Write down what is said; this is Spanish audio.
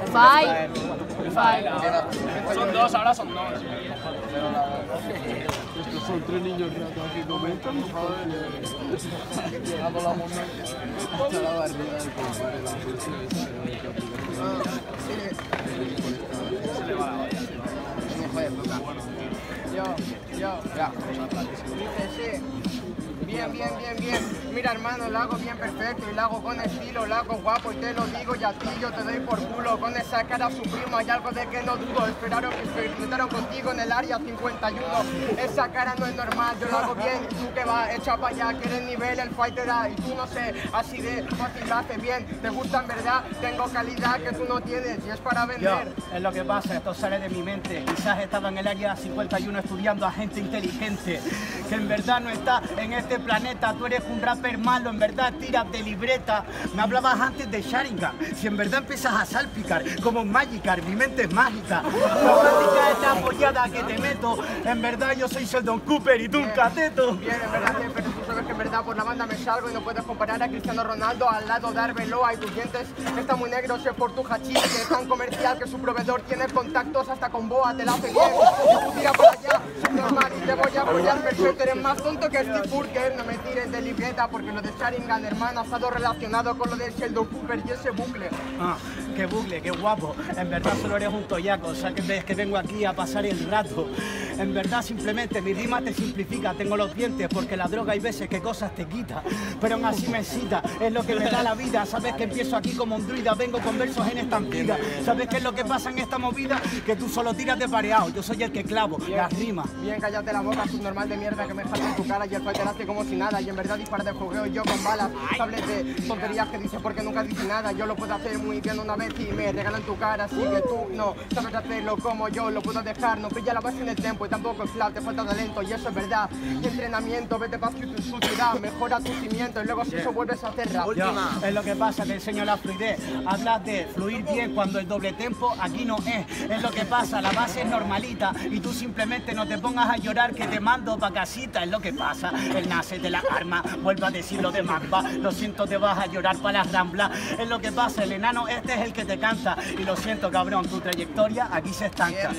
Five. Son dos, ahora son dos. Estos son tres niños ratos que comentan, joder. Llegando la montaña hasta la barriga del compadre. Se le va la olla. Yo. Dice, sí. Bien. Mira, hermano, lo hago bien perfecto y lo hago con estilo, lo hago guapo y te lo digo y a ti yo te doy por culo. Con esa cara su primo hay algo de que no dudo. Experimentaron contigo en el área 51. Esa cara no es normal, yo lo hago bien. Tú que vas, echa para allá, que eres nivel, el fight te da. Y tú no sé, así de fácil lo haces bien. Te gusta en verdad, tengo calidad que tú no tienes y es para vender. Es lo que pasa, esto sale de mi mente. Quizás estaba en el área 51 estudiando a gente inteligente que en verdad no está en este planeta. Tú eres un rapper malo, en verdad tiras de libreta. Me hablabas antes de Sharingan, si en verdad empiezas a salpicar como un Magikarp, mi mente es mágica. La práctica está apoyada que te meto. En verdad yo soy Sheldon Cooper y tú un cateto. Bien, en verdad, pero tú sabes que en verdad por la banda me salgo y no puedes comparar a Cristiano Ronaldo al lado de Arbeloa y tus dientes están muy negros, es por tu hachís, que es tan comercial que su proveedor tiene contactos hasta con Boa, te la hace bien. Y tú tira para allá, normal, y te voy a apoyar perfecto, eres más tonto que Steve Burger, no me tires de libreta porque lo de Sharingan, hermano, ha estado relacionado con lo de Sheldon Cooper y ese bucle. Ah, qué bucle, qué guapo. En verdad solo eres un toyaco, o sea que ves que vengo aquí a pasar el rato. En verdad simplemente mi rima te simplifica, tengo los dientes porque la droga hay veces que cosas te quita, pero aún así me excita, es lo que me da la vida. Sabes que empiezo aquí como un druida, vengo con versos en estampida. ¿Sabes qué es lo que pasa en esta movida? Que tú solo tiras de pareado, yo soy el que clavo las rimas. Bien, cállate la boca, subnormal de mierda que me jala en tu cara y el fighter hace como si nada y en verdad dispara de fogueo yo con balas. Hables de tonterías que dices porque nunca dice nada, yo lo puedo hacer muy bien una vez y me regalan tu cara, así que tú no sabes hacerlo como yo lo puedo dejar, no pilla la base en el tiempo y tampoco el flat, te falta talento y eso es verdad. Y entrenamiento, vete para su ciudad, mejora tu cimiento y luego si eso vuelves a hacer rap. Es lo que pasa, te enseño la fluidez. Hablas de fluir bien cuando el doble tempo aquí no es lo que pasa, la base es normalita y tú simplemente no te pongas a llorar que te mando pa' casita, es lo que pasa. Él nace de la arma, vuelvo a decir lo de Magba, lo siento te vas a llorar pa' las ramblas, es lo que pasa, el enano este es el que te canta y lo siento cabrón, tu trayectoria aquí se estanca.